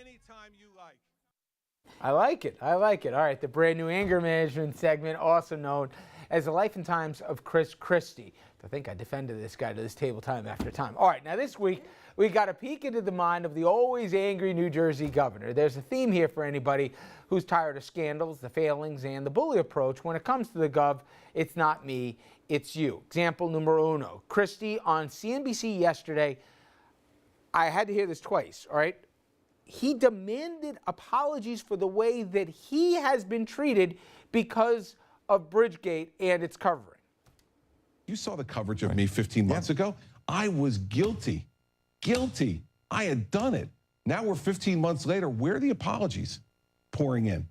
anytime you like. I like it. I like it. All right, the brand new anger management segment, also known as The Life and Times of Christie. I think I defended this guy to this table time after time. All right, now this week, we got a peek into the mind of the always angry New Jersey governor. There's a theme here for anybody who's tired of scandals, the failings, and the bully approach. When it comes to the gov, it's not me, it's you. Example numero uno. Christie on CNBC yesterday. I had to hear this twice, all right? He demanded apologies for the way that he has been treated because of Bridgegate and its covering. You saw the coverage of me 15 months ago. I was guilty. Guilty. I had done it. Now we're 15 months later. Where are the apologies pouring in?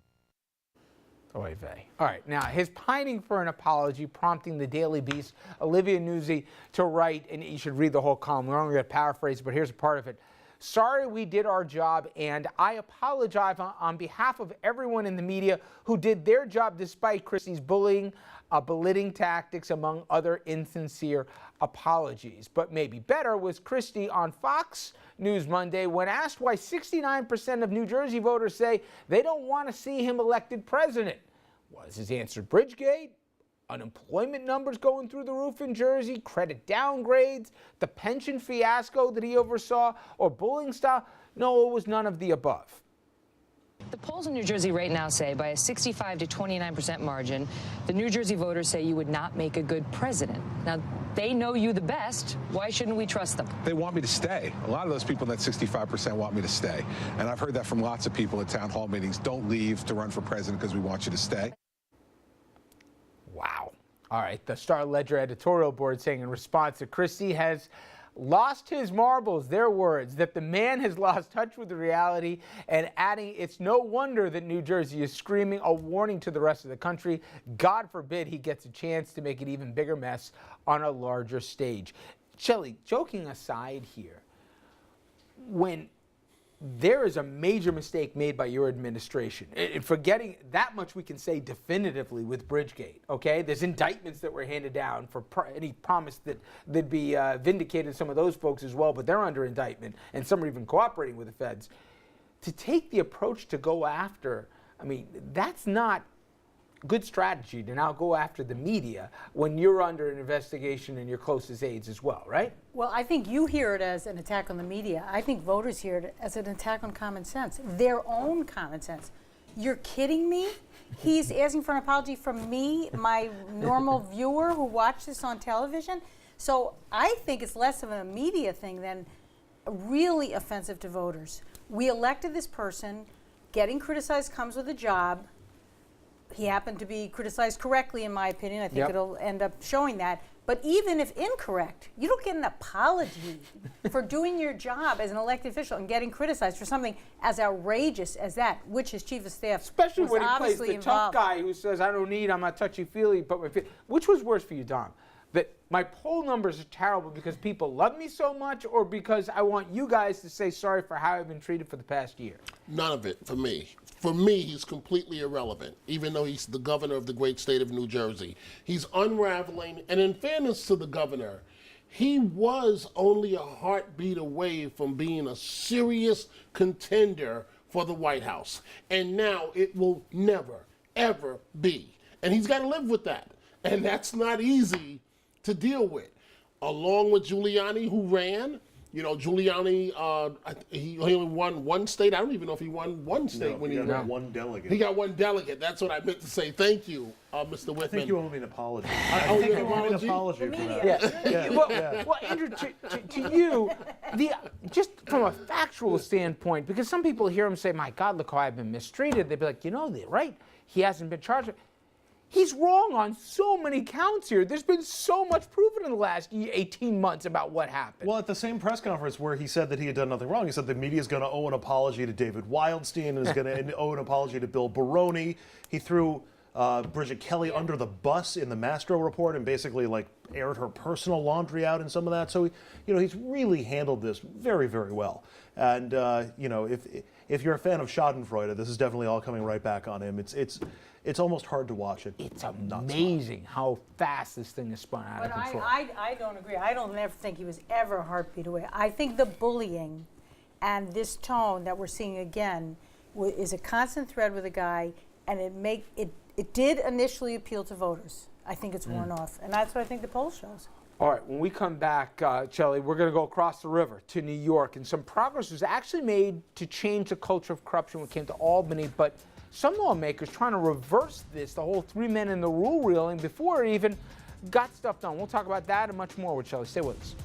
Oy vey. All right, now his pining for an apology prompting the Daily Beast, Olivia Nuzzi, to write, and you should read the whole column. We're only going to paraphrase, but here's a part of it. Sorry we did our job, and I apologize on behalf of everyone in the media who did their job despite Christie's bullying, belittling tactics, among other insincere apologies. But maybe better was Christie on Fox News Monday when asked why 69% of New Jersey voters say they don't want to see him elected president. Was his answer Bridgegate? Unemployment numbers going through the roof in Jersey, credit downgrades, the pension fiasco that he oversaw, or bullying style? No, it was none of the above. The polls in New Jersey right now say by a 65 to 29% margin, the New Jersey voters say you would not make a good president. Now, they know you the best. Why shouldn't we trust them? They want me to stay. A lot of those people in that 65% want me to stay. And I've heard that from lots of people at town hall meetings. Don't leave to run for president because we want you to stay. Wow. All right, the Star-Ledger editorial board saying in response that Christie has lost his marbles, their words, that the man has lost touch with the reality, and adding it's no wonder that New Jersey is screaming a warning to the rest of the country. God forbid he gets a chance to make an even bigger mess on a larger stage. Shelley, joking aside here, when there is a major mistake made by your administration. And forgetting that much we can say definitively with Bridgegate, okay? There's indictments that were handed down for any promise that they'd be vindicated, some of those folks as well, but they're under indictment, and some are even cooperating with the feds. To take the approach to go after, I mean, that's not good strategy to now go after the media when you're under an investigation and your closest aides as well, right? Well, I think you hear it as an attack on the media. I think voters hear it as an attack on common sense, their own common sense. You're kidding me? He's asking for an apology from me, my normal viewer who watched this on television? So I think it's less of a media thing than really offensive to voters. We elected this person. Getting criticized comes with a job. He happened to be criticized correctly, in my opinion. I think it'll end up showing that. But even if incorrect, you don't get an apology for doing your job as an elected official and getting criticized for something as outrageous as that, which his chief of staff especially was when he plays obviously the involved. tough guy who says, I don't need, I'm not touchy-feely, but my which was worse for you, Dom? That my poll numbers are terrible because people love me so much, or because I want you guys to say sorry for how I've been treated for the past year? None of it for me. For me, he's completely irrelevant, even though he's the governor of the great state of New Jersey. He's unraveling, and in fairness to the governor, he was only a heartbeat away from being a serious contender for the White House. And now it will never, ever be. And he's got to live with that. And that's not easy to deal with. Along with Giuliani, who ran, you know, Giuliani, he only won one state. I don't even know if he won one state when he got one delegate. He got one delegate. That's what I meant to say. Thank you, Mr. Whitman. I think you owe me an apology. I I owe think you you an owe me an apology? apology for that. Yeah. Well, Andrew, to you, just from a factual standpoint, because some people hear him say, my God, look how I've been mistreated. They'd be like, you know, they're right. He hasn't been charged. He's wrong on so many counts here. There's been so much proven in the last 18 months about what happened. Well, at the same press conference where he said that he had done nothing wrong, he said the media is going to owe an apology to David Wildstein and is going to owe an apology to Bill Baroni. He threw Bridget Kelly under the bus in the Mastro report and basically like aired her personal laundry out in some of that. So, he's really handled this very, very well. And, if you're a fan of Schadenfreude, this is definitely all coming right back on him. It's almost hard to watch it. It's amazing how fast this thing is spun out of control. I don't agree. I don't ever think he was ever a heartbeat away. I think the bullying And this tone that we're seeing again is a constant thread with a guy, and it did initially appeal to voters. I think it's worn off, and that's what I think the poll shows. All right, when we come back, Shelley, we're going to go across the river to New York, and some progress was actually made to change the culture of corruption when it came to Albany, but some lawmakers trying to reverse this, the whole 3 men in the rule reeling, before it even got stuff done. We'll talk about that and much more with Shelley. Stay with us.